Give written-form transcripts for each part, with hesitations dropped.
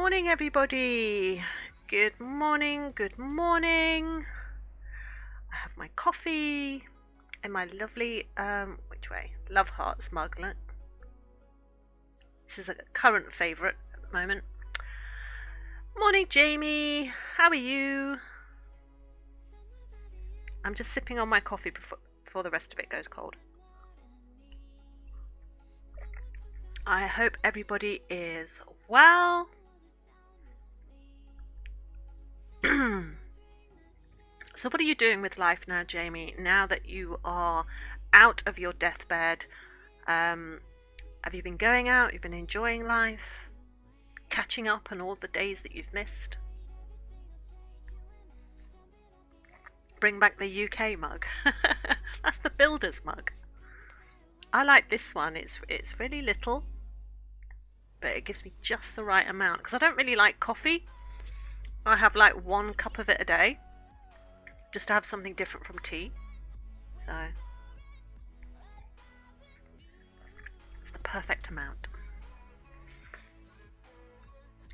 morning, everybody. Good morning, good morning. I have my coffee and my lovely, which way? Love Hearts mug. Look. This is a current favourite at the moment. Morning, Jamie. How are you? I'm just sipping on my coffee before the rest of it goes cold. I hope everybody is well. So what are you doing with life now, Jamie? Now that you are out of your deathbed, have you been going out? You've been enjoying life? Catching up on all the days that you've missed? Bring back the UK mug. That's the builder's mug. I like this one. It's really little, but it gives me just the right amount because I don't really like coffee. I have like 1 cup of it a day, just to have something different from tea. So it's the perfect amount.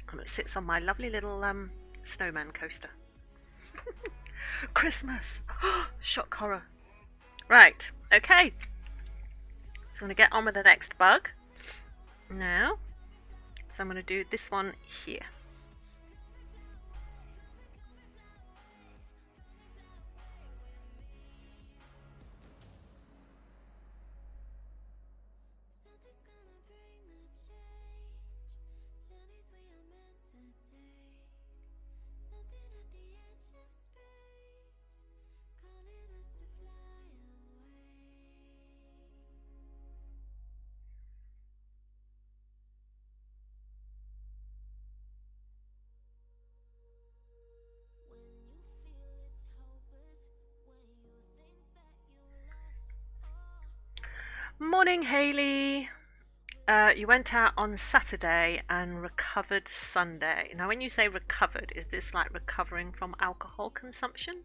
And it sits on my lovely little snowman coaster. Christmas! Shock horror. Right, okay. So I'm going to get on with the next bug now. So I'm going to do this one here. Morning, Hayley. You went out on Saturday and recovered Sunday. Now, when you say recovered, is this like recovering from alcohol consumption?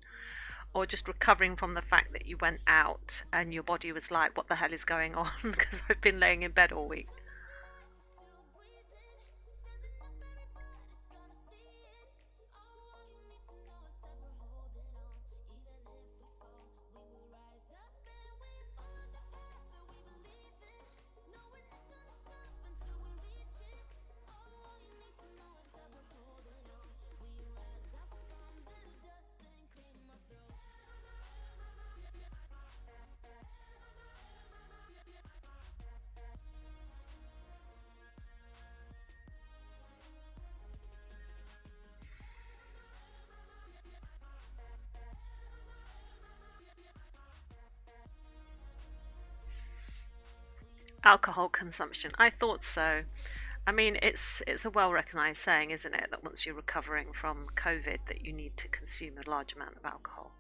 Or just recovering from the fact that you went out and your body was like, what the hell is going on? Because I've been laying in bed all week. Alcohol consumption. I thought so. I mean, it's a well-recognized saying, isn't it, that once you're recovering from COVID, that you need to consume a large amount of alcohol.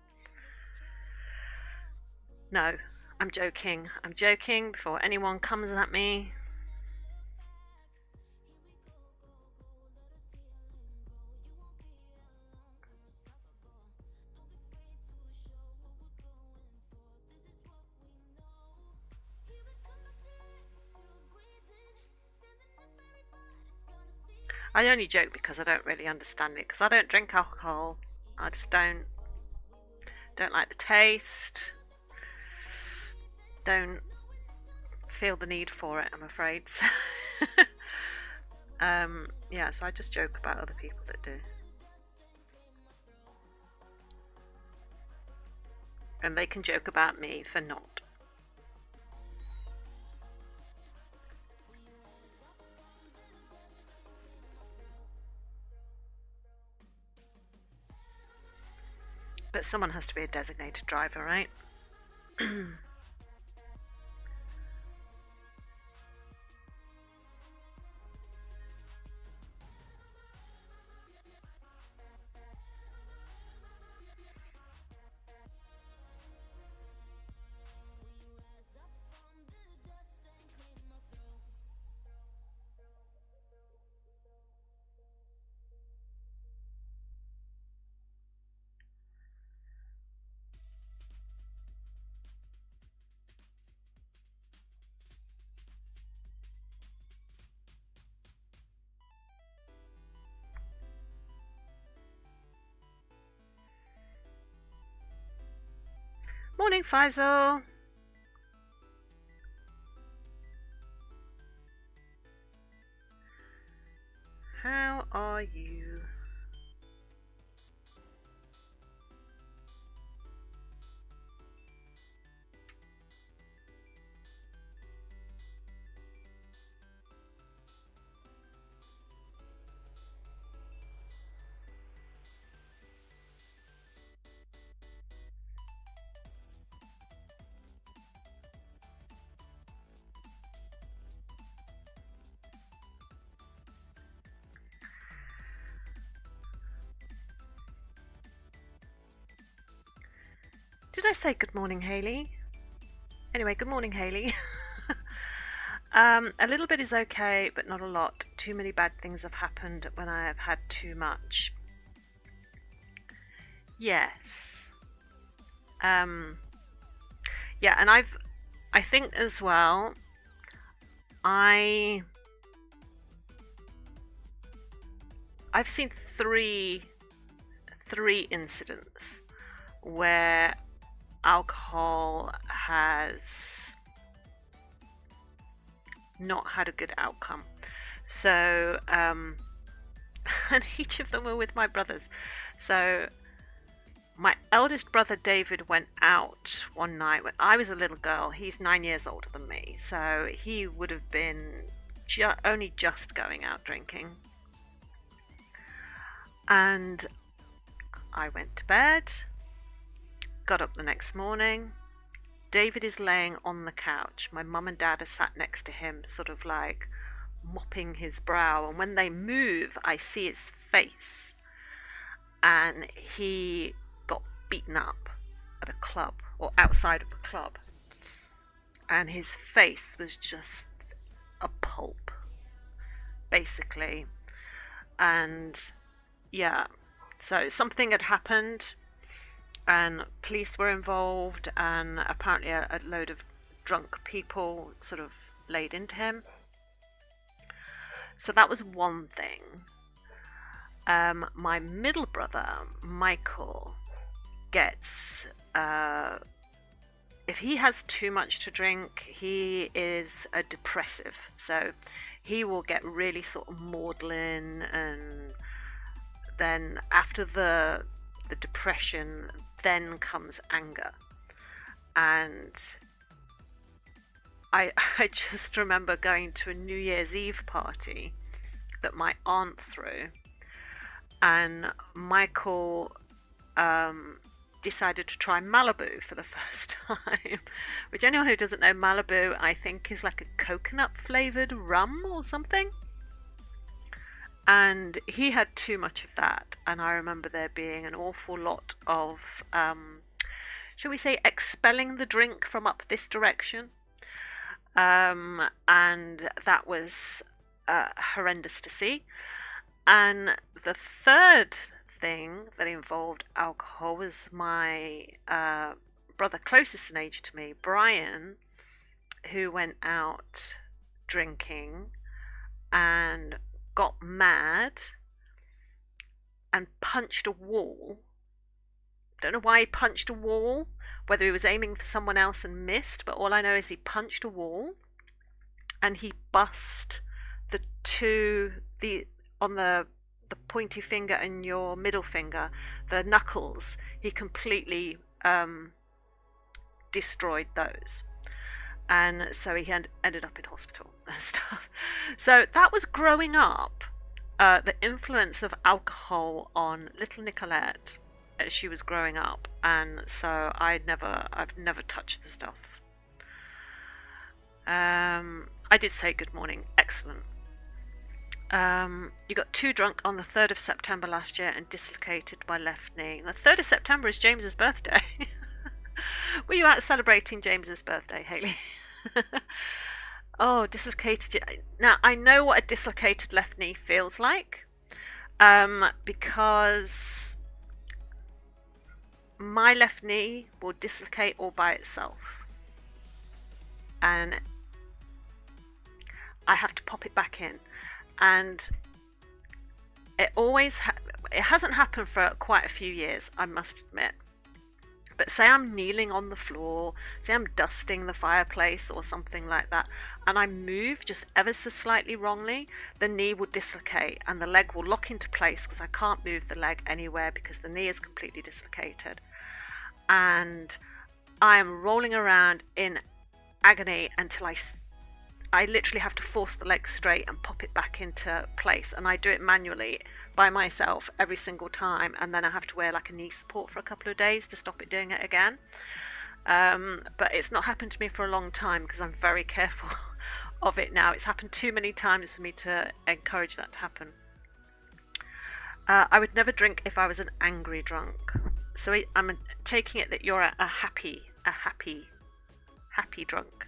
No, I'm joking. I'm joking before anyone comes at me. I only joke because I don't really understand it, because I don't drink alcohol. I just don't like the taste. Don't feel the need for it, I'm afraid. Yeah, so I just joke about other people that do. And they can joke about me for not. But someone has to be a designated driver, right? Morning, Faisal. How are you? Did I say good morning, Haley? Anyway, good morning, Haley. A little bit is okay, but not a lot. Too many bad things have happened when I have had too much. Yes. Yeah, and I think as well, I've seen three incidents where alcohol has not had a good outcome. So, and each of them were with my brothers. So, my eldest brother David went out one night when I was a little girl. He's 9 years older than me, so he would have been only just going out drinking. And I went to bed, got up the next morning. David is laying on the couch. My mum and dad are sat next to him, sort of like mopping his brow. And when they move, I see his face. And he got beaten up at a club or outside of a club. And his face was just a pulp, basically. And yeah, so something had happened. And police were involved, and apparently a load of drunk people sort of laid into him. So that was one thing. My middle brother, Michael, gets... if he has too much to drink, he is a depressive. So he will get really sort of maudlin, and then after the depression, then comes anger. And I just remember going to a New Year's Eve party that my aunt threw, and Michael decided to try Malibu for the first time, which anyone who doesn't know Malibu, I think, is like a coconut flavored rum or something. And he had too much of that, and I remember there being an awful lot of, shall we say, expelling the drink from up this direction. And that was horrendous to see. And the third thing that involved alcohol was my brother closest in age to me, Brian, who went out drinking and got mad and punched a wall. Don't know why he punched a wall, whether he was aiming for someone else and missed, but all I know is he punched a wall, and he bust on the pointy finger and your middle finger, the knuckles, he completely destroyed those. And so he ended up in hospital and stuff. So that was growing up, the influence of alcohol on little Nicolette as she was growing up. And so I've never touched the stuff. I did say good morning. Excellent. You got too drunk on the 3rd of September last year and dislocated my left knee. The 3rd of September is James's birthday. Were you out celebrating James's birthday, Haley? Oh, dislocated. Now, I know what a dislocated left knee feels like, because my left knee will dislocate all by itself. And I have to pop it back in. And it always it hasn't happened for quite a few years, I must admit. But say I'm kneeling on the floor, say I'm dusting the fireplace or something like that, and I move just ever so slightly wrongly, the knee will dislocate and the leg will lock into place because I can't move the leg anywhere because the knee is completely dislocated. And I am rolling around in agony until I literally have to force the leg straight and pop it back into place. And I do it manually by myself every single time. And then I have to wear like a knee support for a couple of days to stop it doing it again. But it's not happened to me for a long time because I'm very careful of it now. It's happened too many times for me to encourage that to happen. I would never drink if I was an angry drunk. So I'm taking it that you're a happy drunk.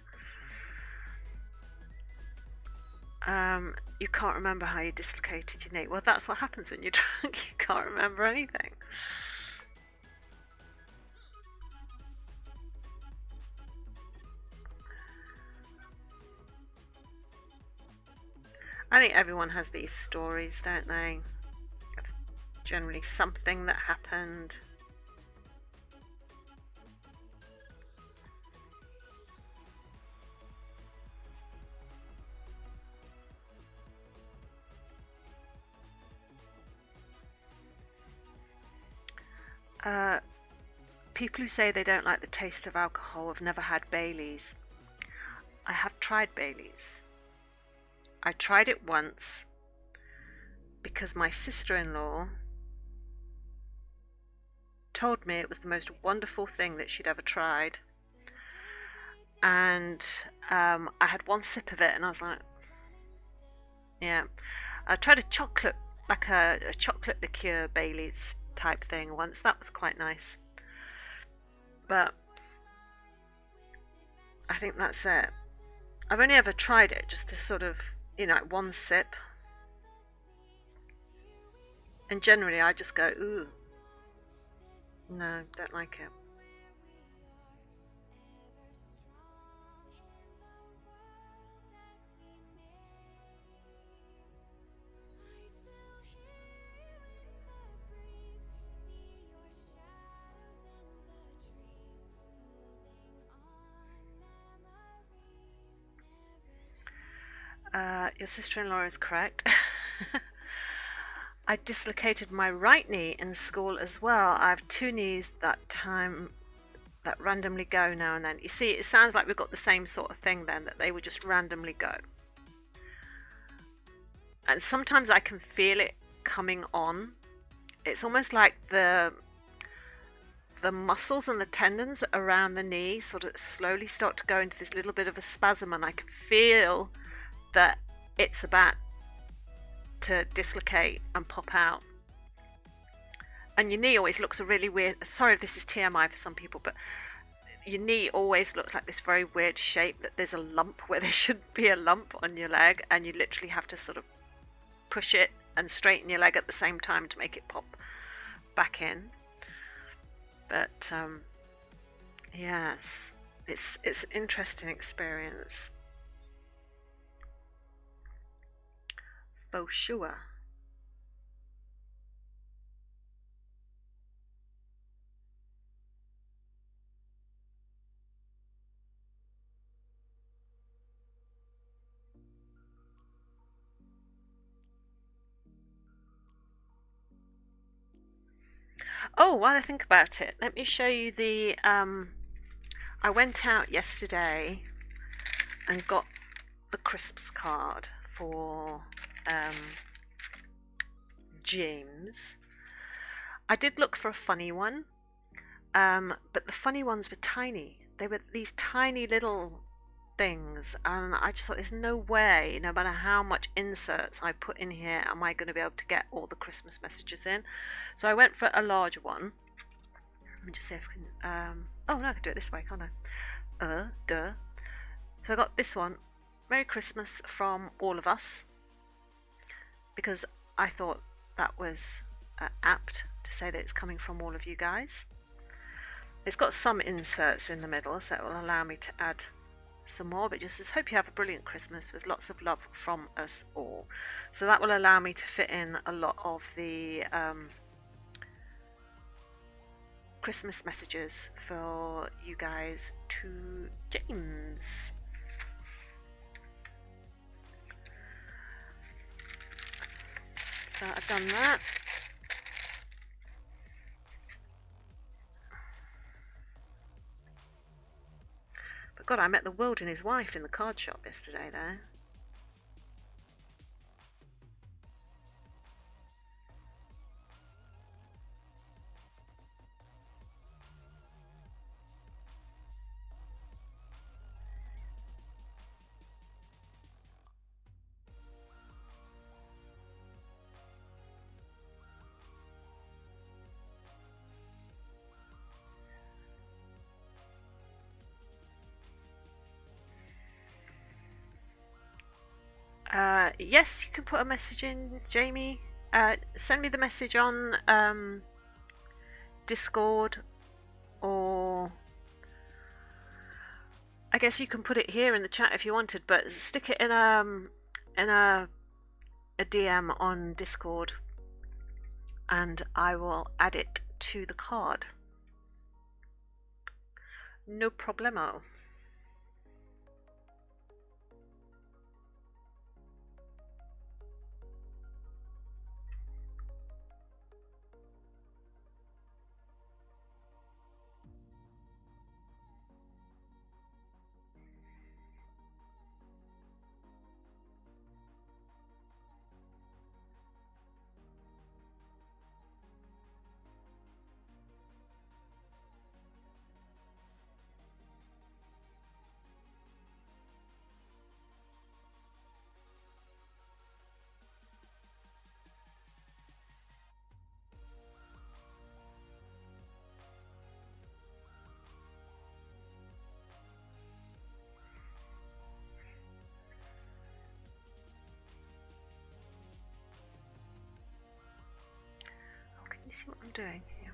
You can't remember how you dislocated your knee. Well, that's what happens when you're drunk. You can't remember anything. I think everyone has these stories, don't they? Of generally something that happened. People who say they don't like the taste of alcohol have never had Baileys. I have tried Baileys. I tried it once because my sister-in-law told me it was the most wonderful thing that she'd ever tried. And I had one sip of it and I was like, yeah. I tried a chocolate, like a chocolate liqueur Baileys type thing once. That was quite nice. But I think that's it. I've only ever tried it just to sort of, one sip. And generally I just go, ooh, no, don't like it. Your sister-in-law is correct. I dislocated my right knee in school as well. I have two knees that randomly go now and then. You see, it sounds like we've got the same sort of thing then, that they would just randomly go. And sometimes I can feel it coming on. It's almost like the muscles and the tendons around the knee sort of slowly start to go into this little bit of a spasm, and I can feel that it's about to dislocate and pop out. And your knee always looks a really weird, sorry if this is TMI for some people, but your knee always looks like this very weird shape, that there's a lump where there shouldn't be a lump on your leg, and you literally have to sort of push it and straighten your leg at the same time to make it pop back in. But yes, it's an interesting experience. For sure. Oh, while I think about it, let me show you the. I went out yesterday and got the Christmas card for James. I did look for a funny one, but the funny ones were tiny. They were these tiny little things, and I just thought there's no way, no matter how much inserts I put in here, am I going to be able to get all the Christmas messages in. So I went for a larger one. Let me just see if I can. Oh no, I can do it this way, can't I? Duh. So I got this one. Merry Christmas from all of us, because I thought that was apt to say that it's coming from all of you guys. It's got some inserts in the middle, so it will allow me to add some more, but it just says, hope you have a brilliant Christmas with lots of love from us all. So that will allow me to fit in a lot of the Christmas messages for you guys to James. So I've done that. But God, I met the world and his wife in the card shop yesterday there. Yes, you can put a message in, Jamie. Send me the message on Discord, or I guess you can put it here in the chat if you wanted, but stick it in a DM on Discord, and I will add it to the card. No problemo. You see what I'm doing here?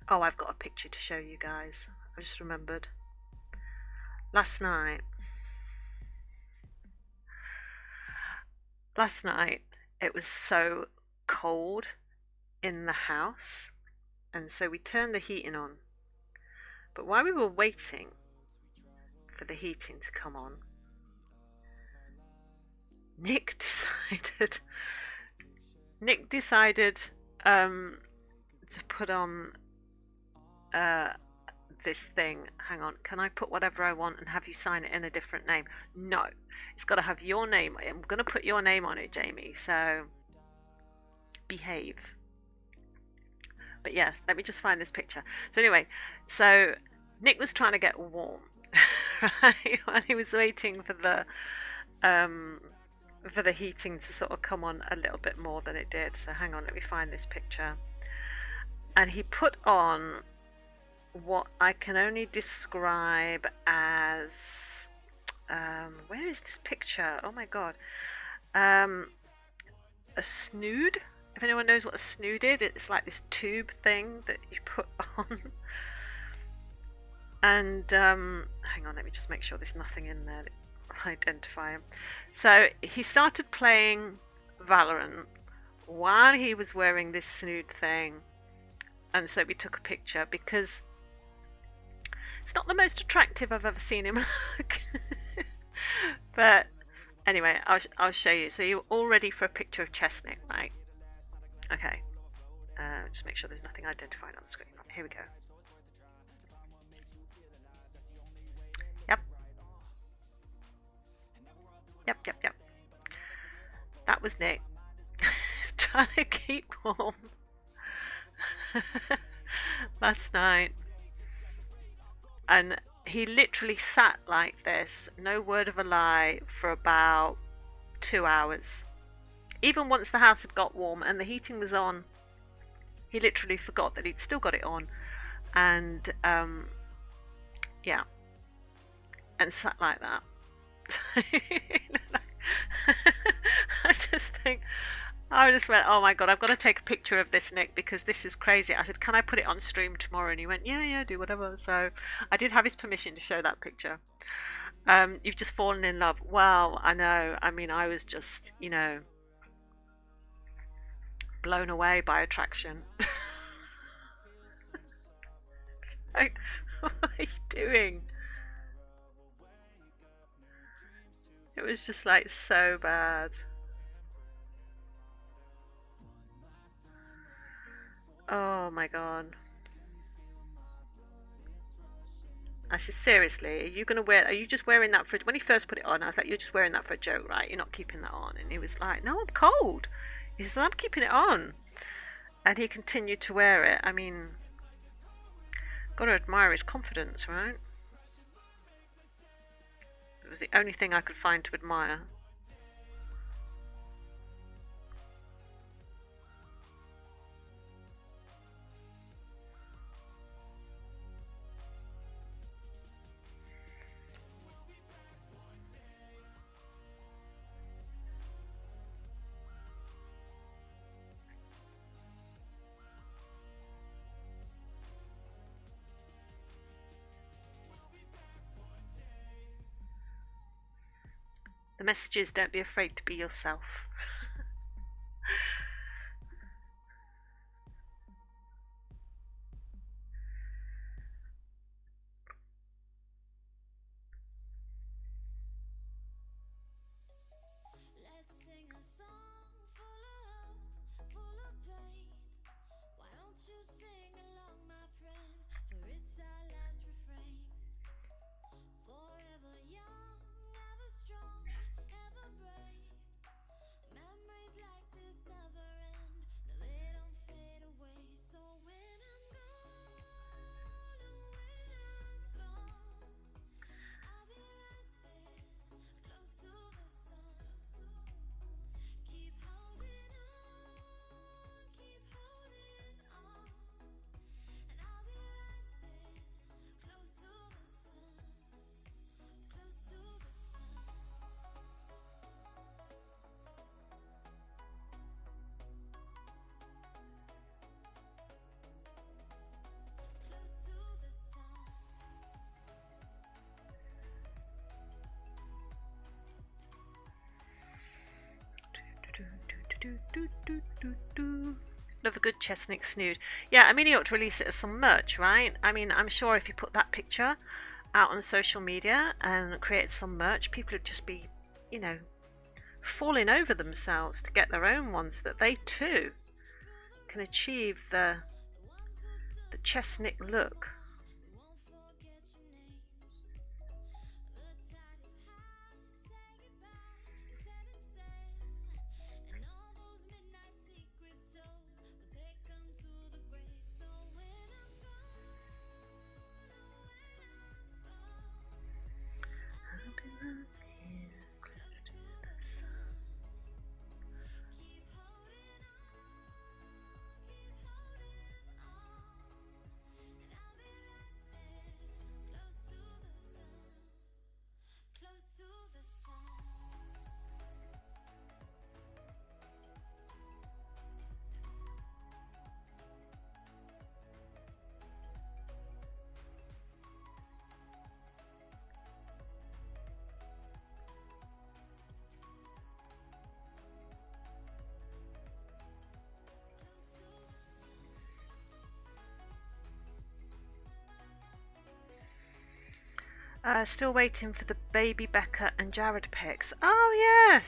Oh, I've got a picture to show you guys. I just remembered. Last night it was so cold in the house, and so we turned the heating on. But while we were waiting for the heating to come on, Nick decided to put on this thing. Hang on, can I put whatever I want and have you sign it in a different name? No, it's got to have your name. I'm going to put your name on it, Jamie, so behave. But yeah, let me just find this picture. So anyway, so Nick was trying to get warm, right, while he was waiting for the heating to sort of come on a little bit more than it did. So hang on, let me find this picture. And he put on what I can only describe as where is this picture? Oh my god. A snood. If anyone knows what a snood is, it's like this tube thing that you put on. And hang on, let me just make sure there's nothing in there that will identify him. So he started playing Valorant while he was wearing this snood thing, and so we took a picture because it's not the most attractive I've ever seen him look. But anyway, I'll show you. So you're all ready for a picture of Chesnick, right? Okay, just make sure there's nothing identified on the screen. Here we go. Yep. That was Nick. Trying to keep warm last night. And he literally sat like this, no word of a lie, for about 2 hours. Even once the house had got warm and the heating was on, he literally forgot that he'd still got it on. And yeah, and sat like that. I just think, I just went, oh my God, I've got to take a picture of this, Nick, because this is crazy. I said, can I put it on stream tomorrow? And he went, yeah, yeah, do whatever. So I did have his permission to show that picture. You've just fallen in love. Well, I know. I mean, I was just, blown away by attraction. Like, what are you doing? It was just like so bad. Oh my God. I said, seriously, are you just wearing that for, when he first put it on, I was like, you're just wearing that for a joke, right? You're not keeping that on. And he was like, no, I'm cold. He said, I'm keeping it on. And he continued to wear it. I mean, gotta admire his confidence, right? It was the only thing I could find to admire. The message is, don't be afraid to be yourself. Love a good chestnut snood. Yeah, I mean, he ought to release it as some merch, right? I mean, I'm sure if you put that picture out on social media and created some merch, people would just be, you know, falling over themselves to get their own ones, so that they too can achieve the chestnut look. Still waiting for the baby Becca and Jared pics. Oh yes.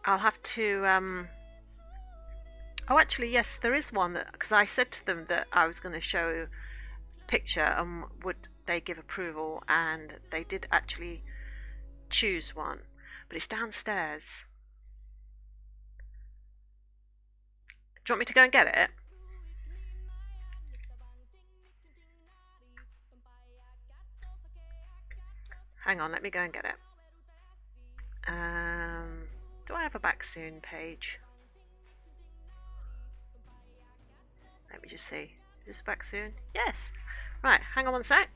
I'll have to oh, actually, yes, there is one that, because I said to them that I was going to show a picture and would they give approval, and they did actually choose one, but it's downstairs. Do you want me to go and get it? Hang on, let me go and get it. Do I have a back soon page? Let me just see. Is this back soon? Yes. Right, hang on one sec.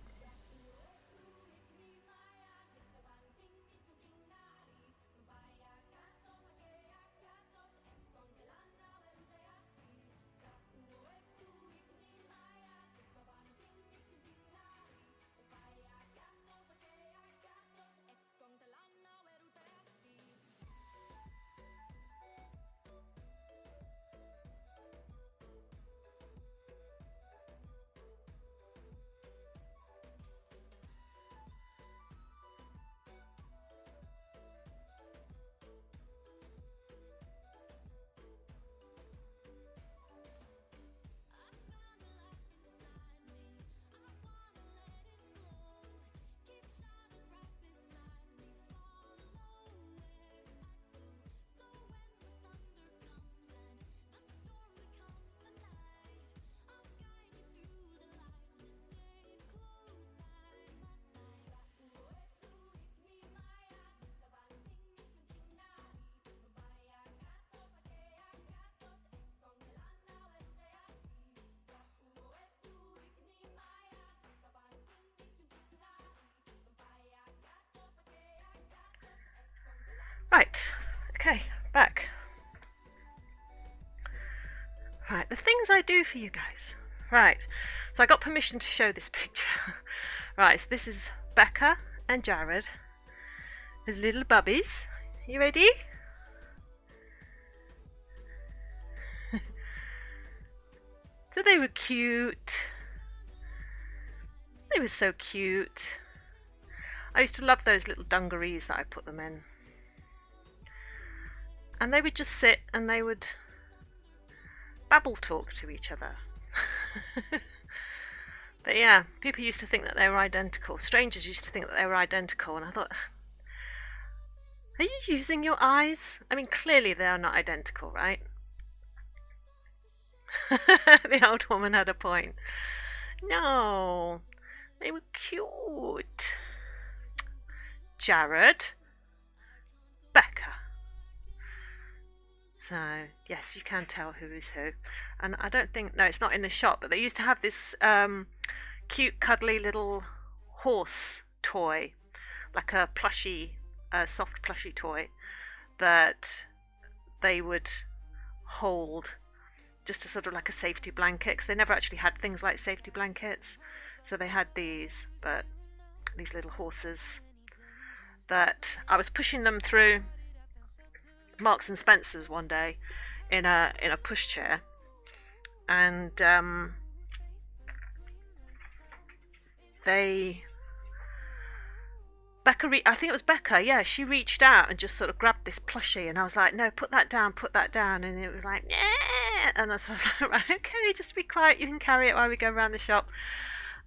Right, okay, back. Right, the things I do for you guys. Right, so I got permission to show this picture. Right, so this is Becca and Jared. His little bubbies. You ready? So they were cute. They were so cute. I used to love those little dungarees that I put them in. And they would just sit and they would babble talk to each other. But yeah, people used to think that they were identical. Strangers used to think that they were identical, and I thought, are you using your eyes? I mean, clearly they are not identical, right? The old woman had a point. No, they were cute. Jared, Becca. So, yes, you can tell who is who. And I don't think, no, it's not in the shop, but they used to have this cute, cuddly little horse toy, like a plushy, soft plushy toy that they would hold just as sort of like a safety blanket, because they never actually had things like safety blankets. So they had these, but these little horses that I was pushing them through Marks and Spencer's one day in a pushchair, and I think it was Becca, yeah, she reached out and just sort of grabbed this plushie, and I was like, no, put that down, and it was like, yeah, and so I was like, right, okay, just be quiet, you can carry it while we go around the shop.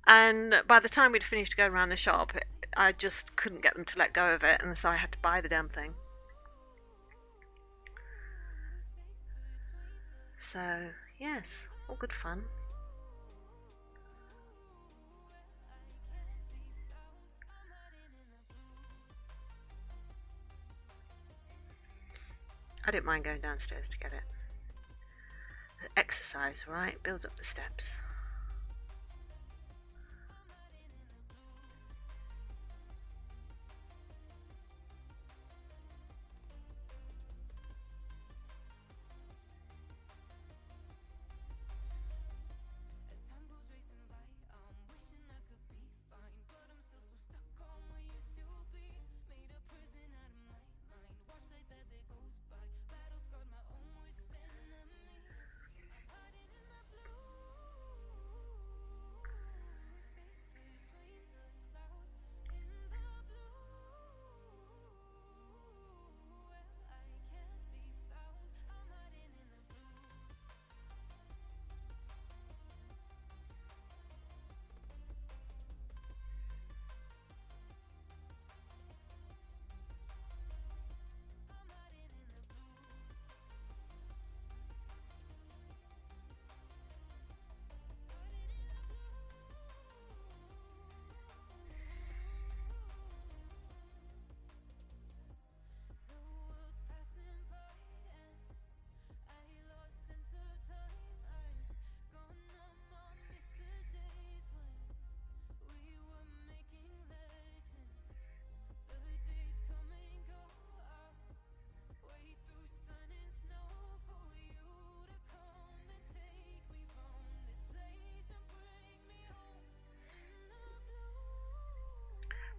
And by the time we'd finished going around the shop, I just couldn't get them to let go of it, and so I had to buy the damn thing. So, yes, all good fun. I don't mind going downstairs to get it. Exercise, right? Builds up the steps.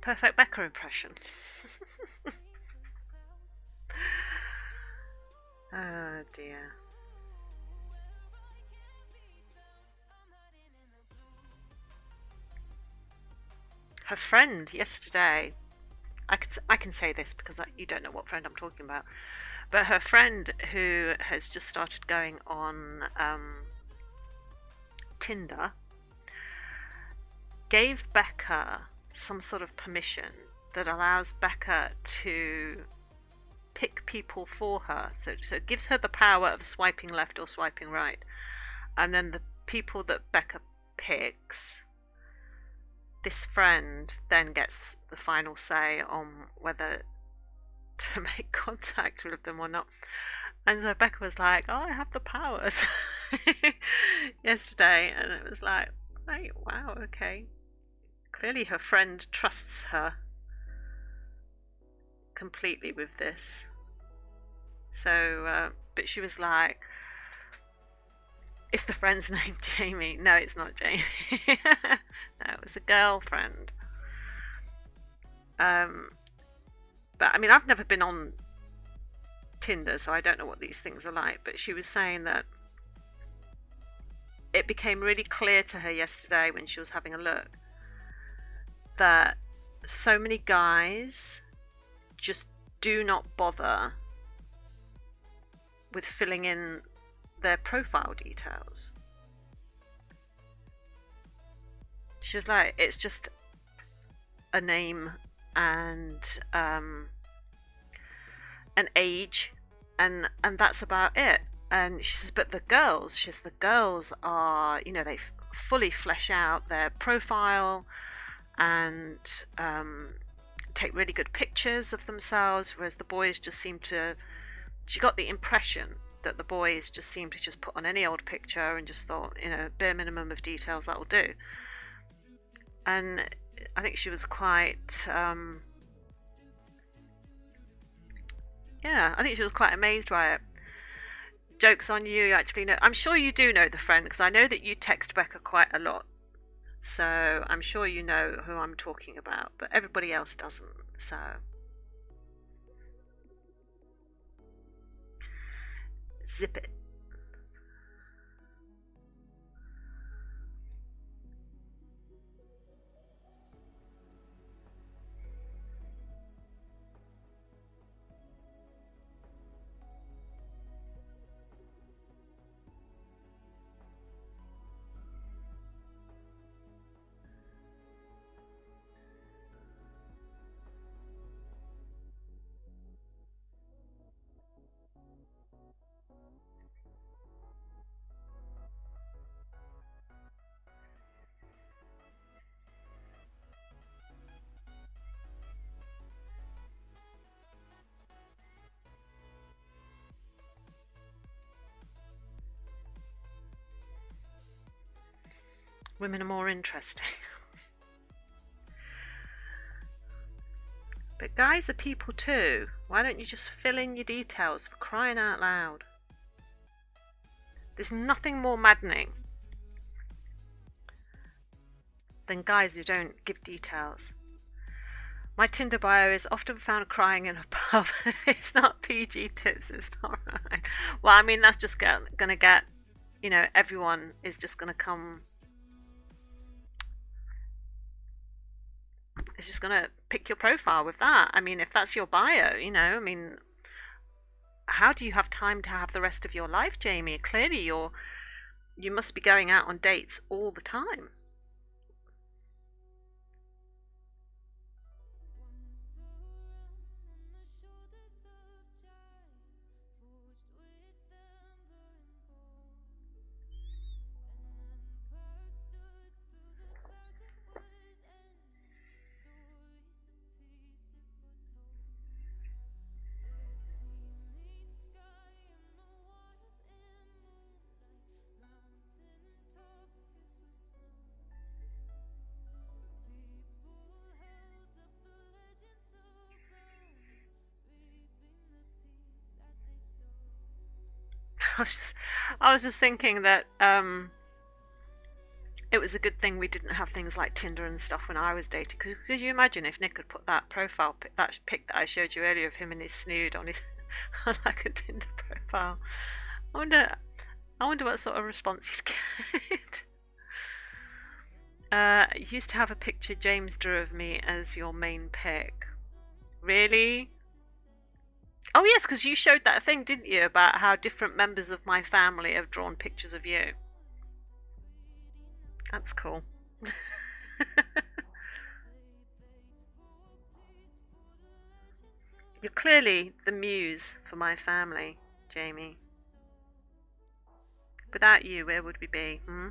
perfect Becca impression. Oh dear. Her friend yesterday, I can say this because you don't know what friend I'm talking about, but her friend who has just started going on Tinder gave Becca some sort of permission that allows Becca to pick people for her. So it gives her the power of swiping left or swiping right. And then the people that Becca picks, this friend then gets the final say on whether to make contact with them or not. And so Becca was like, "Oh, I have the powers," yesterday, and it was like, "Right, wow, okay." Clearly, her friend trusts her completely with this. So, but she was like, "Is the friend's name Jamie?" No, it's not Jamie. No, it was a girlfriend. But I mean, I've never been on Tinder, so I don't know what these things are like. But she was saying that it became really clear to her yesterday when she was having a look that so many guys just do not bother with filling in their profile details. She was like, it's just a name and an age, and that's about it. And she says, but the girls are, they fully flesh out their profile and take really good pictures of themselves, whereas the boys just seem to. She got the impression that the boys just seemed to just put on any old picture and just thought, bare minimum of details, that'll do. And I think she was quite, I think she was quite amazed by it. Joke's on you, actually know. I'm sure you do know the friend, because I know that you text Becca quite a lot. So I'm sure you know who I'm talking about, but everybody else doesn't. So zip it. Women are more interesting. But guys are people too. Why don't you just fill in your details, for crying out loud? There's nothing more maddening than guys who don't give details. My Tinder bio is often found crying in a pub. It's not PG tips, it's not right. Well, I mean, that's just going to get, everyone is just going to come. It's just going to pick your profile with that. I mean, if that's your bio, I mean, how do you have time to have the rest of your life, Jamie? Clearly, you must be going out on dates all the time. I was just thinking that It was a good thing we didn't have things like Tinder and stuff when I was dating. Because could you imagine if Nick had put that profile pic, that pic that I showed you earlier of him and his snood on his on like a Tinder profile? I wonder, I wonder what sort of response you'd get. You used to have a picture James drew of me as your main pic. Really? Oh yes, because you showed that thing, didn't you, about how different members of my family have drawn pictures of you. That's cool. You're clearly the muse for my family, Jamie. Without you, where would we be? Hmm?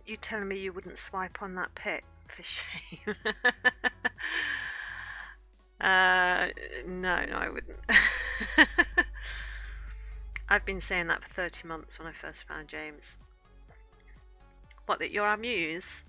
You telling me you wouldn't swipe on that pic? For shame. No, I wouldn't. I've been saying that for 30 months when I first found James. What, that you're our muse?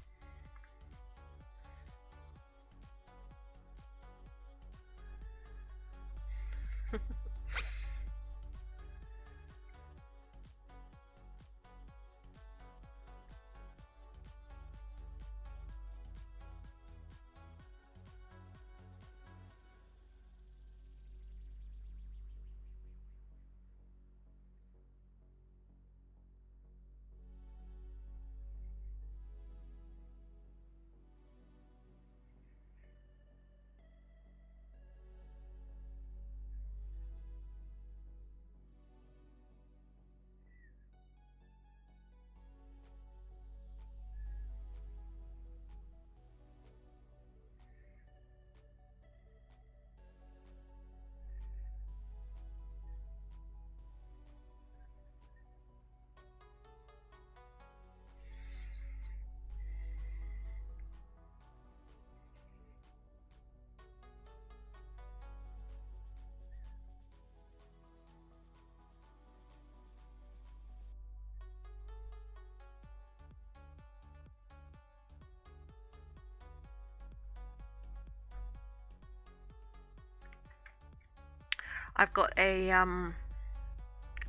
I've got a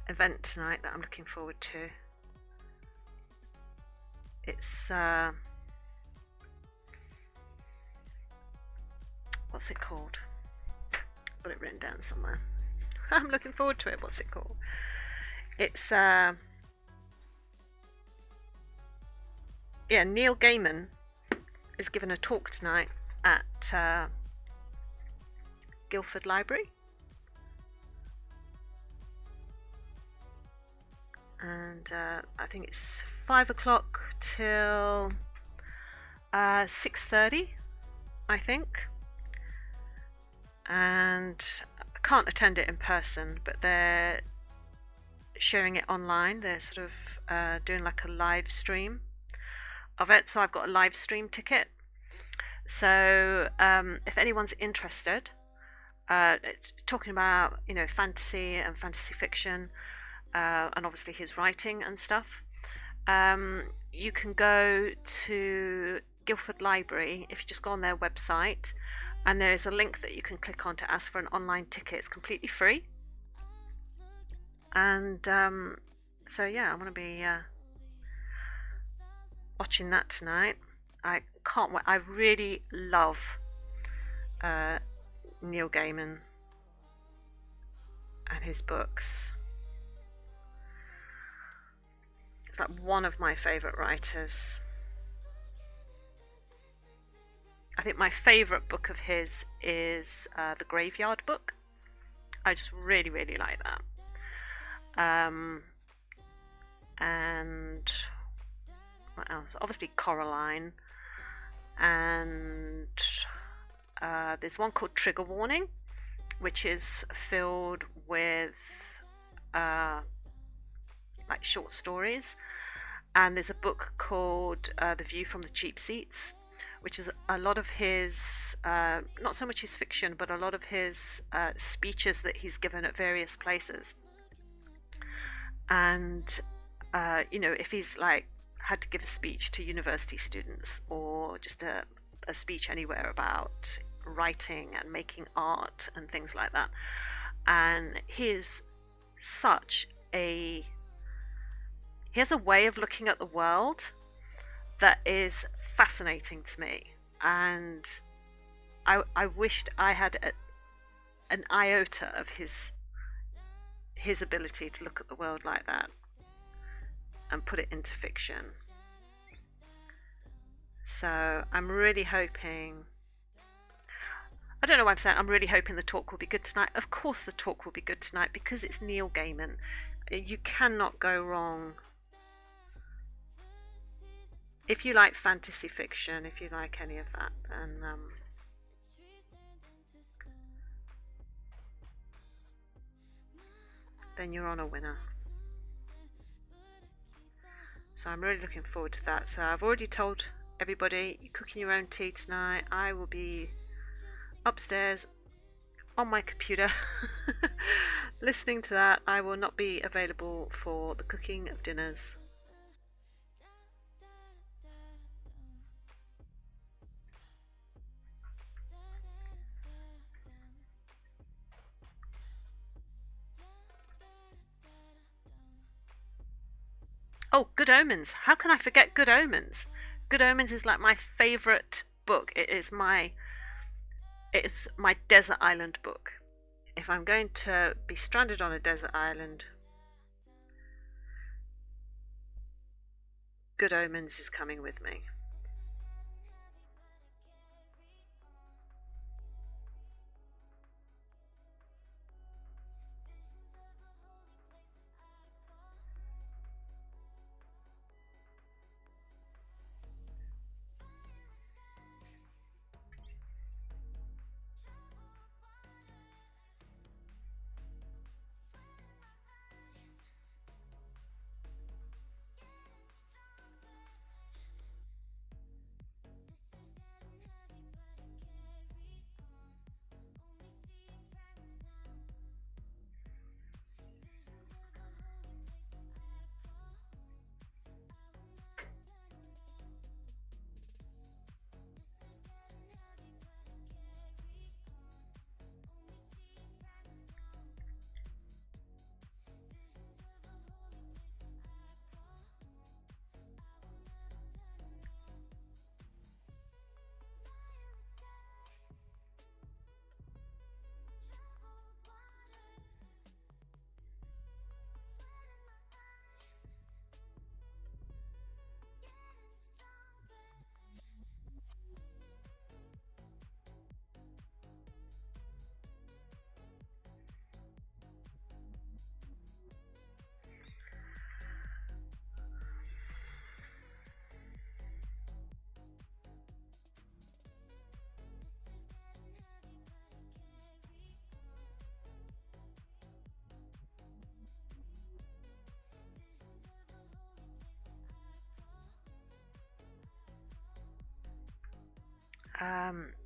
event tonight that I'm looking forward to. It's what's it called? Got it written down somewhere. I'm looking forward to it. What's it called? It's yeah, Neil Gaiman is giving a talk tonight at Guildford Library, and I think it's 5 o'clock till 6:30, I think. And I can't attend it in person, but they're sharing it online. They're sort of doing like a live stream of it. So I've got a live stream ticket. So if anyone's interested, it's talking about fantasy and fantasy fiction, and obviously his writing and stuff. You can go to Guildford Library if you just go on their website, and there's a link that you can click on to ask for an online ticket. It's completely free, and so yeah, I'm going to be watching that tonight. I can't wait. I really love uh, Neil Gaiman and his books. It's like one of my favourite writers. I think my favourite book of his is The Graveyard Book. I just really, really like that. And what else? Obviously Coraline. And there's one called Trigger Warning, which is filled with like short stories. And there's a book called The View from the Cheap Seats, which is a lot of his, not so much his fiction, but a lot of his speeches that he's given at various places. And, if he's like had to give a speech to university students or just a speech anywhere about writing and making art and things like that. And he has a way of looking at the world that is fascinating to me, and I wished I had an iota of his ability to look at the world like that and put it into fiction. So I'm really hoping, I don't know why I'm saying I'm really hoping the talk will be good tonight. Of course the talk will be good tonight because it's Neil Gaiman. You cannot go wrong. If you like fantasy fiction, if you like any of that, then you're on a winner. So I'm really looking forward to that. So I've already told everybody, you're cooking your own tea tonight. I will be upstairs on my computer listening to that. I will not be available for the cooking of dinners. Oh, Good Omens. How can I forget Good Omens? Good Omens is like my favourite book. It's my desert island book. If I'm going to be stranded on a desert island, Good Omens is coming with me.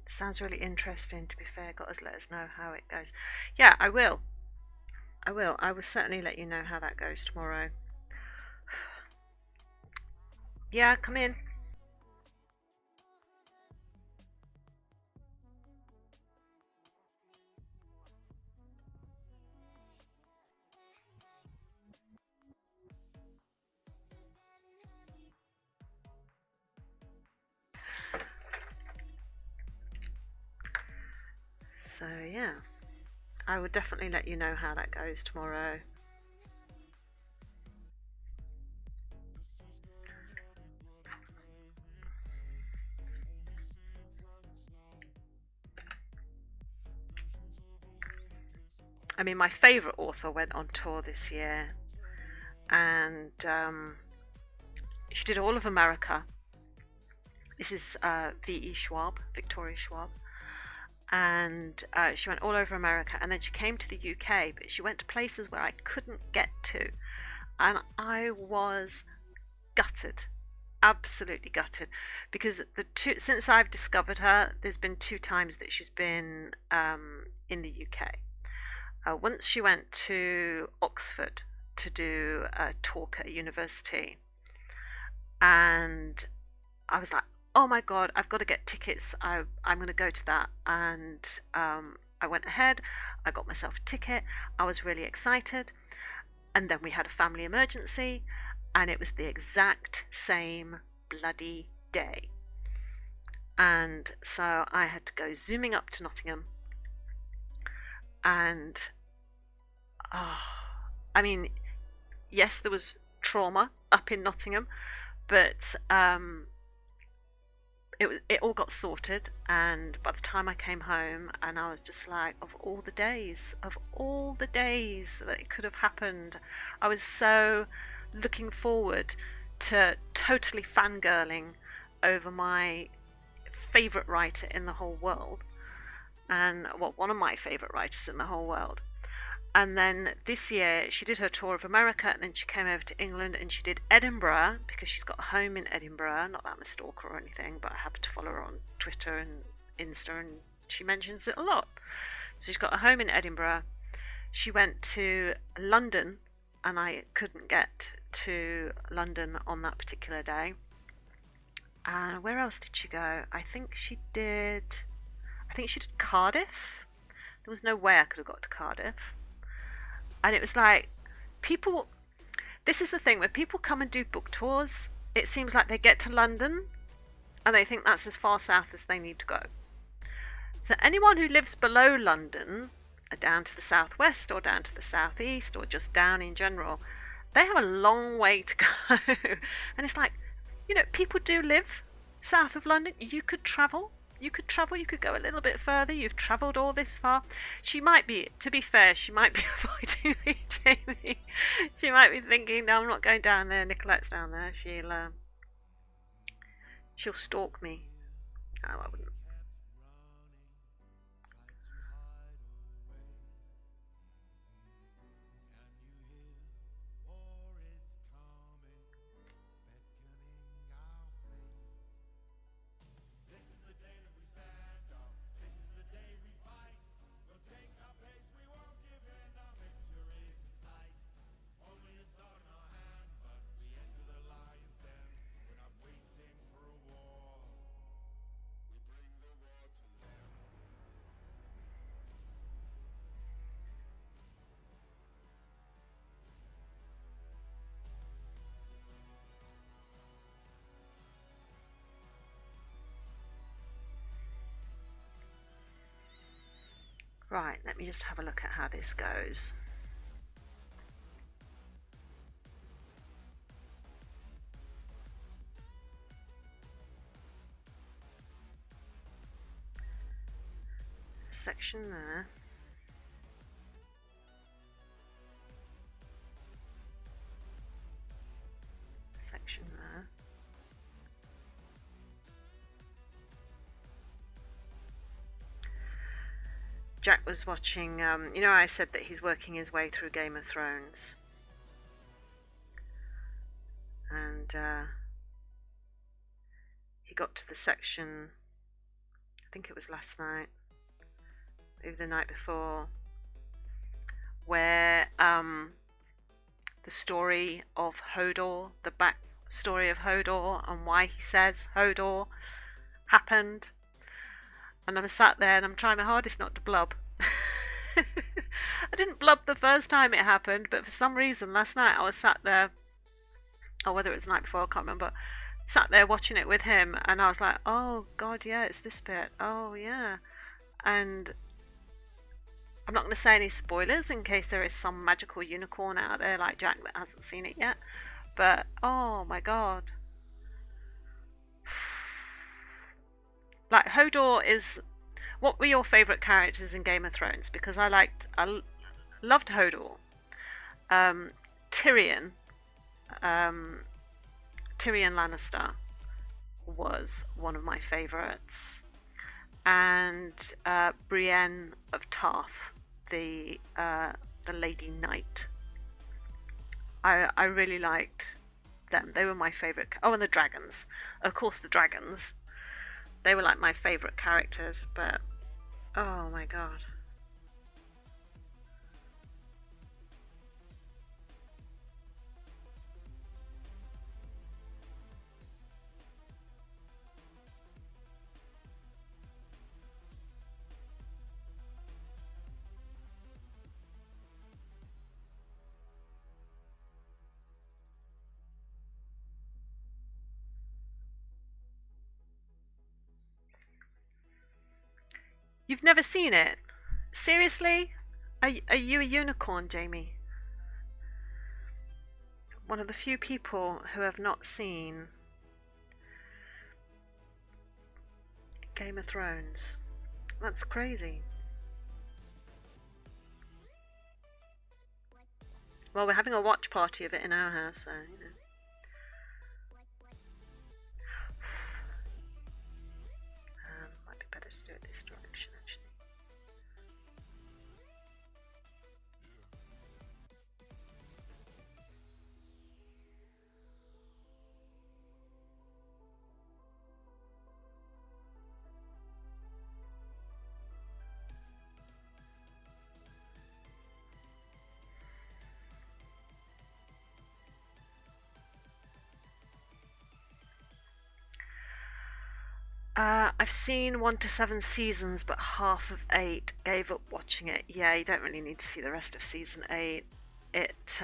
Sounds really interesting. To be fair, got to let us know how it goes. Yeah, I will. I will. I will certainly let you know how that goes tomorrow. Yeah, come in. So yeah, I will definitely let you know how that goes tomorrow. I mean, my favourite author went on tour this year, and she did all of America. This is V.E. Schwab, Victoria Schwab, and she went all over America, and then she came to the UK, but she went to places where I couldn't get to, and I was gutted, absolutely gutted, because since I've discovered her, there's been two times that she's been in the UK. Once she went to Oxford to do a talk at a university, and I was like, oh my god, I've got to get tickets. I'm going to go to that. And I went ahead, I got myself a ticket, I was really excited. And then we had a family emergency, and it was the exact same bloody day. And so I had to go zooming up to Nottingham. And I mean, yes, there was trauma up in Nottingham, but it all got sorted. And by the time I came home, and I was just like, of all the days that it could have happened, I was so looking forward to totally fangirling over my favourite writer in the whole world, and well, one of my favourite writers in the whole world. And then this year she did her tour of America, and then she came over to England and she did Edinburgh, because she's got a home in Edinburgh. Not that I'm a stalker or anything, but I happen to follow her on Twitter and Insta, and she mentions it a lot. So she's got a home in Edinburgh. She went to London, and I couldn't get to London on that particular day. And where else did she go? I think she did Cardiff. There was no way I could have got to Cardiff. And it was like, people, this is the thing, when people come and do book tours, it seems like they get to London and they think that's as far south as they need to go. So anyone who lives below London, down to the southwest or down to the southeast or just down in general, they have a long way to go. And it's like, people do live south of London. You could travel, you could go a little bit further. You've travelled all this far. She might be, to be fair, she might be avoiding me, Jamie. She might be thinking, no, I'm not going down there. Nicolette's down there. She'll stalk me. Oh, I wouldn't. Right, let me just have a look at how this goes. Section there. Section there. Jack was watching, I said that he's working his way through Game of Thrones. And he got to the section think it was last night, maybe the night before, where the story of Hodor, the back story of Hodor and why he says Hodor happened. And I'm sat there and I'm trying my hardest not to blub. I didn't blub the first time it happened, but for some reason last night I was sat there, or whether it was the night before, I can't remember, sat there watching it with him, and I was like, oh god, yeah, it's this bit, oh yeah. And I'm not going to say any spoilers in case there is some magical unicorn out there like Jack that hasn't seen it yet, but oh my god. Like, Hodor is... What were your favourite characters in Game of Thrones? Because I loved Hodor. Tyrion, Tyrion Lannister was one of my favourites, and Brienne of Tarth, the Lady Knight. I really liked them. They were my favourite. Oh, and the dragons. Of course, the dragons. They were like my favourite characters, but oh my god. You've never seen it? Seriously? Are you a unicorn, Jamie? One of the few people who have not seen Game of Thrones. That's crazy. Well, we're having a watch party of it in our house, so, you know. Might be better to do it this direction, actually. I've seen 1 to 7 seasons, but half of 8. Gave up watching it. Yeah, you don't really need to see the rest of season 8. It,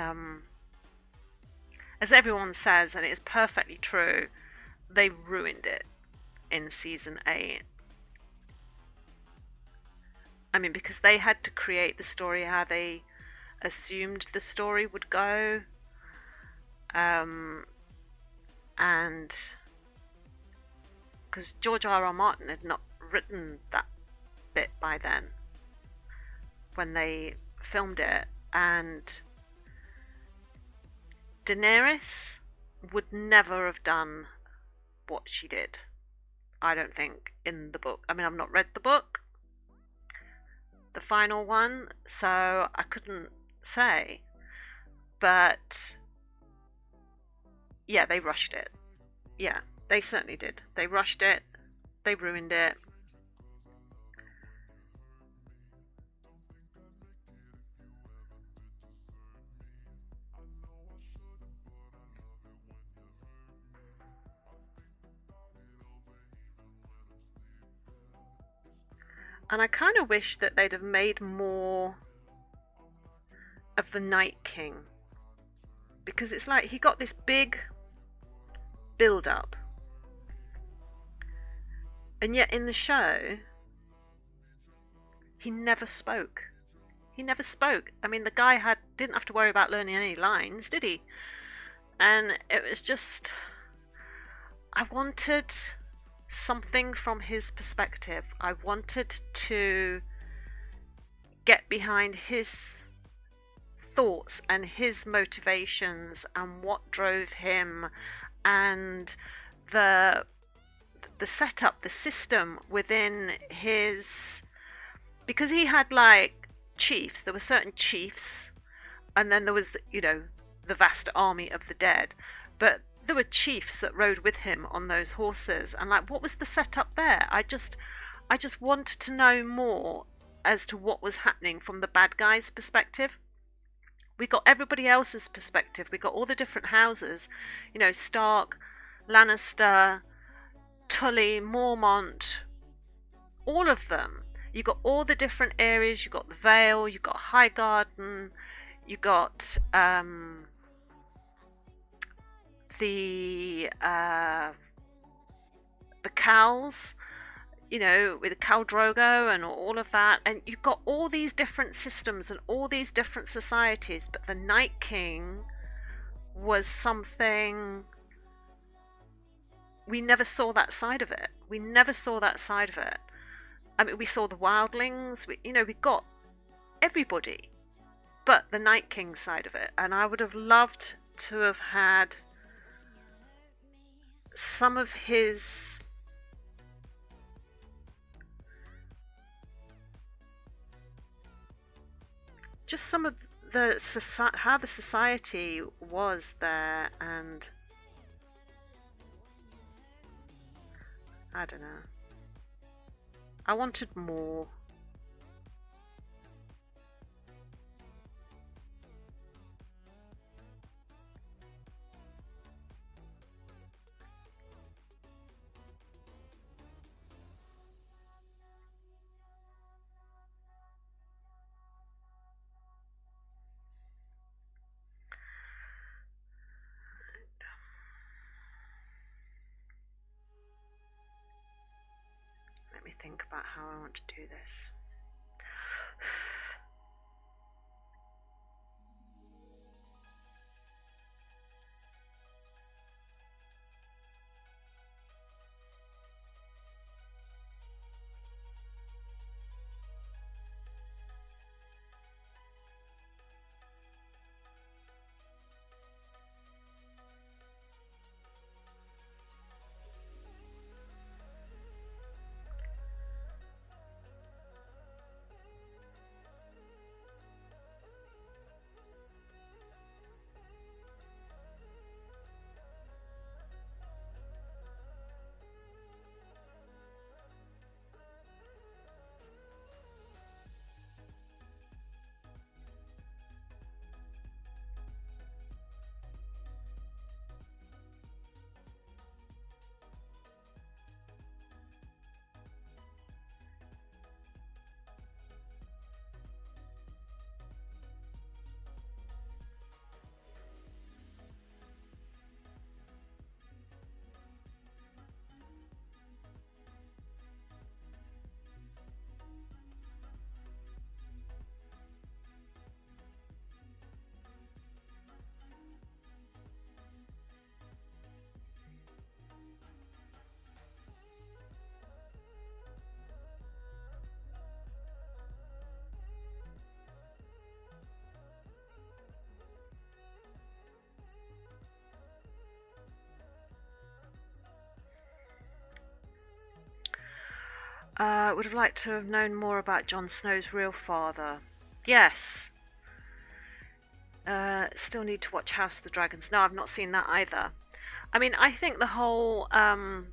as everyone says, and it is perfectly true, they ruined it in season 8. I mean, because they had to create the story how they assumed the story would go. And because George R. R. Martin had not written that bit by then when they filmed it, and Daenerys would never have done what she did, I don't think, in the book. I mean, I've not read the book, the final one, so I couldn't say, but yeah, they rushed it. Yeah, they certainly did. They rushed it. They ruined it. And I kind of wish that they'd have made more of the Night King, because it's like he got this big build up, and yet in the show he never spoke. He never spoke. I mean, the guy didn't have to worry about learning any lines, did he? And it was just, I wanted something from his perspective. I wanted to get behind his thoughts and his motivations and what drove him, and the setup, the system within his, because he had like chiefs. There were certain chiefs, and then there was, you know, the vast army of the dead, but there were chiefs that rode with him on those horses, and like, what was the setup there? I just wanted to know more as to what was happening from the bad guys' perspective. We got everybody else's perspective. We got all the different houses, Stark, Lannister, Tully, Mormont, all of them. You got all the different areas. You got the Vale. You got Highgarden. You got the Cals, with the Khal Drogo and all of that, and you've got all these different systems and all these different societies. But the Night King was something we never saw that side of it. We never saw that side of it. I mean, we saw the wildlings. We got everybody, but the Night King side of it. And I would have loved to have had some of his just some of the how the society was there, and I don't know. I wanted more. Let me think about how I want to do this. Would have liked to have known more about Jon Snow's real father. Yes. Still need to watch House of the Dragons. No, I've not seen that either. I mean, I think the whole there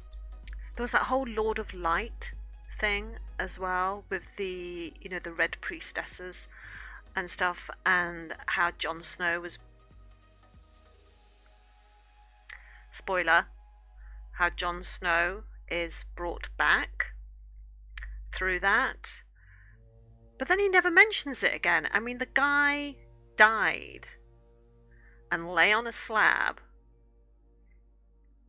was that whole Lord of Light thing as well, with the the Red Priestesses and stuff, and how Jon Snow was, spoiler, how Jon Snow is brought back through that. But then he never mentions it again. I mean, the guy died and lay on a slab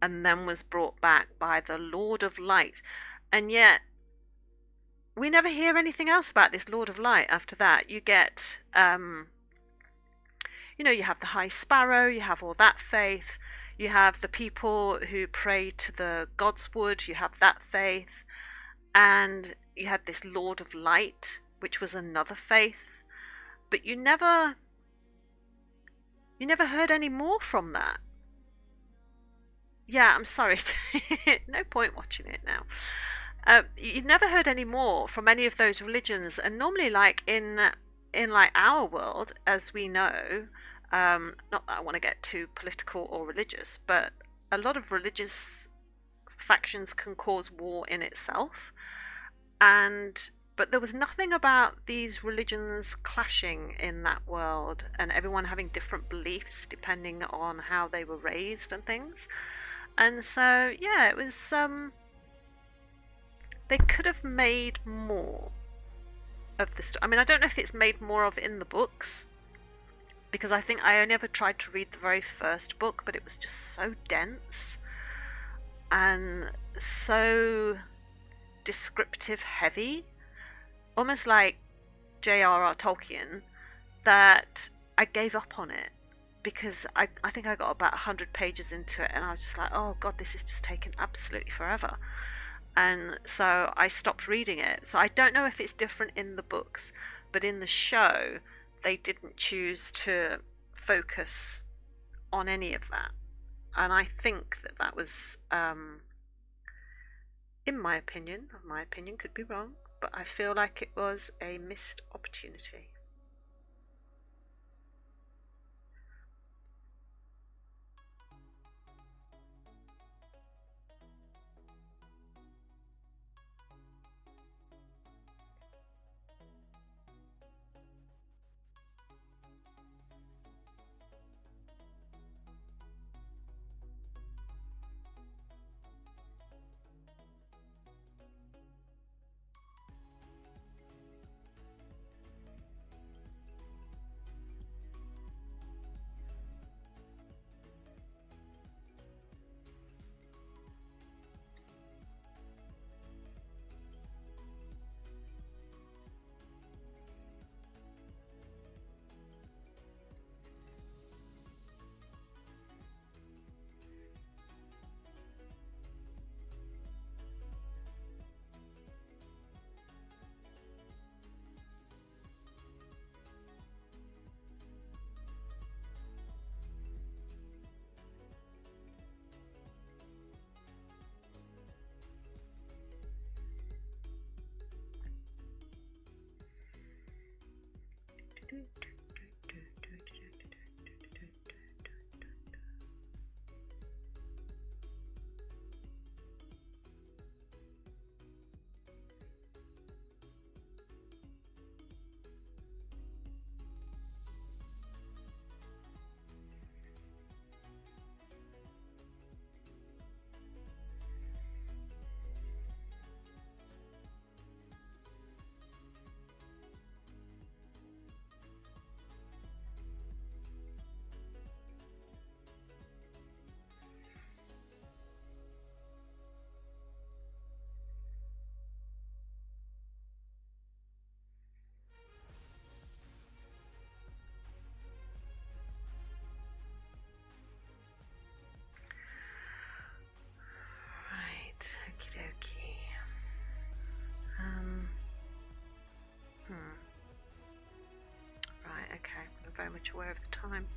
and then was brought back by the Lord of Light. And yet we never hear anything else about this Lord of Light after that. You get you have the High Sparrow, you have all that faith, you have the people who pray to the Godswood, you have that faith, and you had this Lord of Light, which was another faith, but you never heard any more from that. Yeah, I'm sorry. No point watching it now. You never heard any more from any of those religions, and normally, like in like our world, as we know, not that I want to get too political or religious, but a lot of religious factions can cause war in itself. and but there was nothing about these religions clashing in that world and everyone having different beliefs depending on how they were raised and things. And so yeah, it was they could have made more of the story. I mean, I don't know if it's made more of in the books, because I think I only ever tried to read the very first book, but it was just so dense and so descriptive heavy, almost like J.R.R. Tolkien, that I gave up on it because I think I got about 100 pages into it and I was just like, oh god, this is just taking absolutely forever. And so I stopped reading it. So I don't know if it's different in the books, but in the show, they didn't choose to focus on any of that. And I think that that was, in my opinion could be wrong, but I feel like it was a missed opportunity. Okie dokie. Right, okay. I'm very much aware of the time.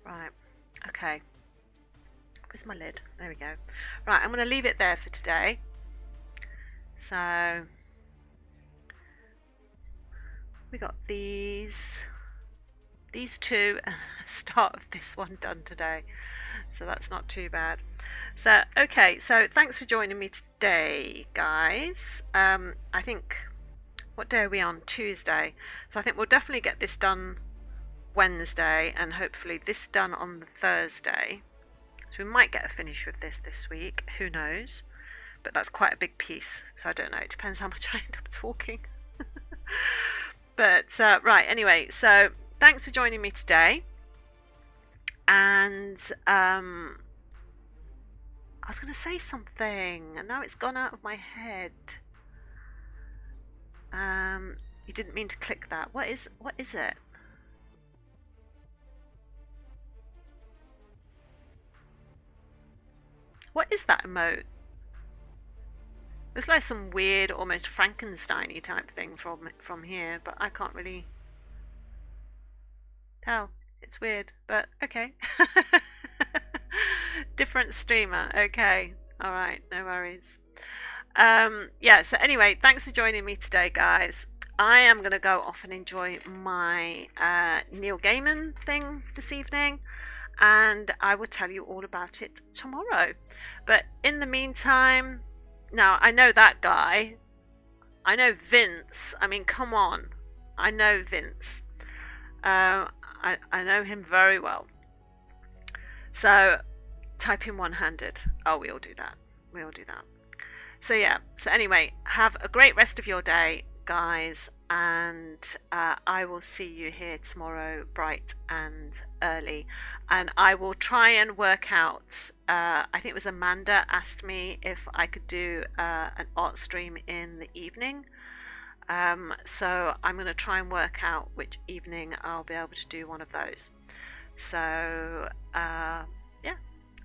Right, okay. Where's my lid? There we go. Right, I'm going to leave it there for today. So, we got these two and the start of this one done today. So that's not too bad. So, okay, so thanks for joining me today, guys. I think, what day are we on? Tuesday. So I think we'll definitely get this done Wednesday and hopefully this done on the Thursday. So we might get a finish with this week, who knows, but that's quite a big piece, so I don't know, it depends how much I end up talking. But right, anyway, so thanks for joining me today, and I was going to say something and now it's gone out of my head. You didn't mean to click that. What is it? What is that emote? It's like some weird, almost Frankenstein-y type thing from here, but I can't really tell. It's weird, but okay. Different streamer. Okay. All right. No worries. Yeah. So anyway, thanks for joining me today, guys. I am gonna go off and enjoy my Neil Gaiman thing this evening, and I will tell you all about it tomorrow. But in the meantime, now I know that guy. I know Vince. I mean, come on. I know Vince. I know him very well. So type in one-handed. Oh, we all do that. We all do that. So yeah. So anyway, have a great rest of your day, guys, and I will see you here tomorrow bright and early, and I will try and work out, I think it was Amanda asked me if I could do an art stream in the evening, so I'm going to try and work out which evening I'll be able to do one of those. So yeah,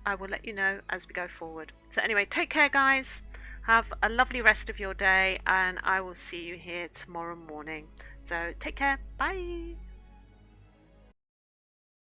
I will let you know as we go forward. So anyway, take care, guys. Have a lovely rest of your day, and I will see you here tomorrow morning. So take care. Bye.